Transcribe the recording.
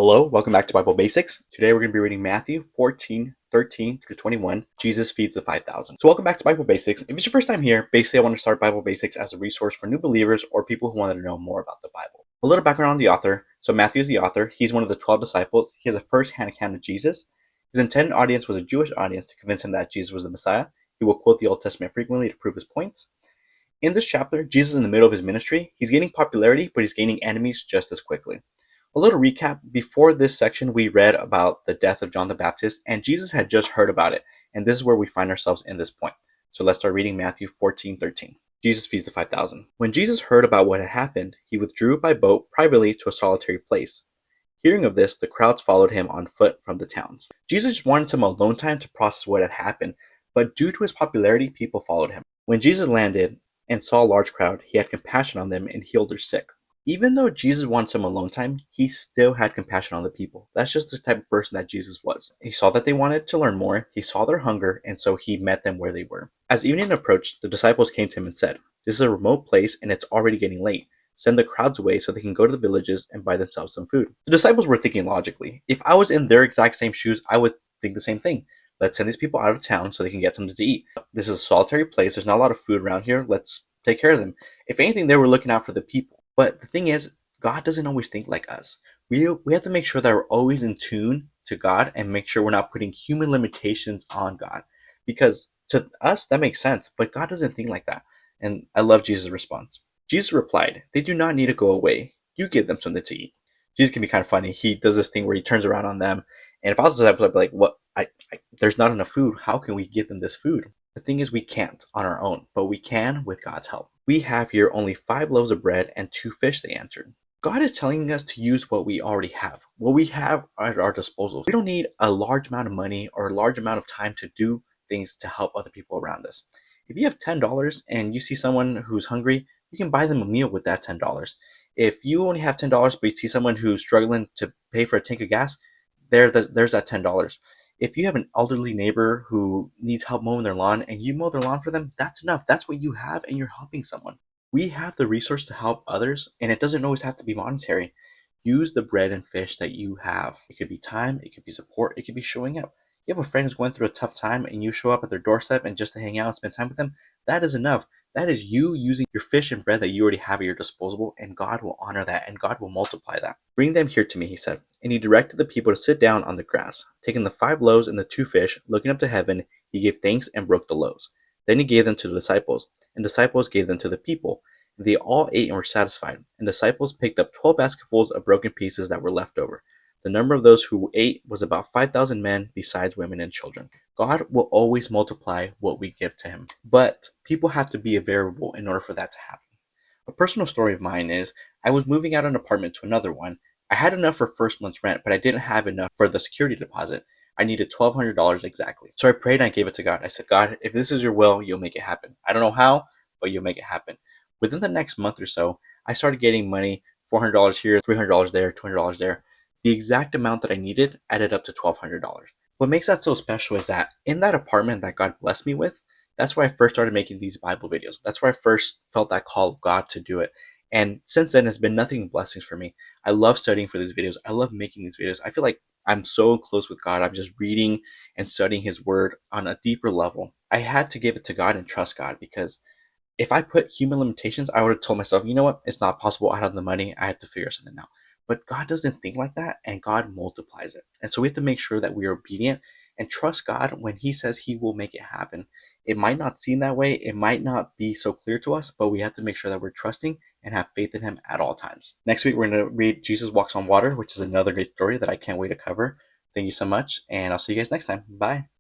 Hello, welcome back to Bible Basics. Today we're going to be reading Matthew 14:13 through 21. Jesus feeds the 5,000. So welcome back to Bible Basics. If it's your first time here, basically I want to start Bible Basics as a resource for new believers or people who want to know more about the Bible. A little background on the author. So Matthew is the author. He's one of the 12 disciples. He has a first-hand account of Jesus. His intended audience was a Jewish audience to convince him that Jesus was the Messiah. He will quote the Old Testament frequently to prove his points. In this chapter, Jesus is in the middle of his ministry. He's gaining popularity, but he's gaining enemies just as quickly. A little recap, before this section, we read about the death of John the Baptist, and Jesus had just heard about it, and this is where we find ourselves in this point. So let's start reading Matthew 14:13. Jesus feeds the 5,000. When Jesus heard about what had happened, he withdrew by boat privately to a solitary place. Hearing of this, the crowds followed him on foot from the towns. Jesus just wanted some alone time to process what had happened, but due to his popularity, people followed him. When Jesus landed and saw a large crowd, he had compassion on them and healed their sick. Even though Jesus wanted some alone time, he still had compassion on the people. That's just the type of person that Jesus was. He saw that they wanted to learn more, he saw their hunger, and so he met them where they were. As evening approached, the disciples came to him and said, "This is a remote place and it's already getting late. Send the crowds away so they can go to the villages and buy themselves some food." The disciples were thinking logically. If I was in their exact same shoes, I would think the same thing. Let's send these people out of town so they can get something to eat. This is a solitary place. There's not a lot of food around here. Let's take care of them. If anything, they were looking out for the people. But the thing is, God doesn't always think like us. We have to make sure that we're always in tune to God and make sure we're not putting human limitations on God. Because to us, that makes sense, but God doesn't think like that. And I love Jesus' response. Jesus replied, "They do not need to go away. You give them something to eat." Jesus can be kind of funny. He does this thing where he turns around on them. And if I was a disciple, I'd be like, "What? There's not enough food. How can we give them this food?" The thing is, we can't on our own, but we can with God's help. "We have here only 5 loaves of bread and 2 fish," they answered. God is telling us to use what we already have, what we have at our disposal. We don't need a large amount of money or a large amount of time to do things to help other people around us. If you have $10 and you see someone who's hungry, you can buy them a meal with that $10. If you only have $10 but you see someone who's struggling to pay for a tank of gas, there's that $10. If you have an elderly neighbor who needs help mowing their lawn and you mow their lawn for them, that's enough. That's what you have and you're helping someone. We have the resource to help others, and it doesn't always have to be monetary. Use the bread and fish that you have. It could be time, it could be support, it could be showing up. You have a friend who's going through a tough time and you show up at their doorstep and just to hang out and spend time with them, that is enough. That is you using your fish and bread that you already have at your disposal, and God will honor that and God will multiply that. "Bring them here to me," he said. And he directed the people to sit down on the grass. Taking the 5 loaves and the 2 fish, looking up to heaven, he gave thanks and broke the loaves. Then he gave them to the disciples, and disciples gave them to the people. They all ate and were satisfied, and disciples picked up 12 basketfuls of broken pieces that were left over. The number of those who ate was about 5,000 men, besides women and children. God will always multiply what we give to him, but people have to be a variable in order for that to happen. A personal story of mine is I was moving out of an apartment to another one. I had enough for first month's rent, but I didn't have enough for the security deposit. I needed $1,200 exactly. So I prayed and I gave it to God. I said, "God, if this is your will, you'll make it happen. I don't know how, but you'll make it happen." Within the next month or so, I started getting money, $400 here, $300 there, $200 there. The exact amount that I needed added up to $1,200. What makes that so special is that in that apartment that God blessed me with, that's where I first started making these Bible videos. That's where I first felt that call of God to do it. And since then, it's been nothing but blessings for me. I love studying for these videos. I love making these videos. I feel like I'm so close with God. I'm just reading and studying His Word on a deeper level. I had to give it to God and trust God, because if I put human limitations, I would have told myself, you know what, it's not possible. I don't have the money. I have to figure something out. But God doesn't think like that, and God multiplies it. And so we have to make sure that we are obedient and trust God when He says He will make it happen. It might not seem that way. It might not be so clear to us, but we have to make sure that we're trusting and have faith in Him at all times. Next week, we're going to read Jesus Walks on Water, which is another great story that I can't wait to cover. Thank you so much, and I'll see you guys next time. Bye.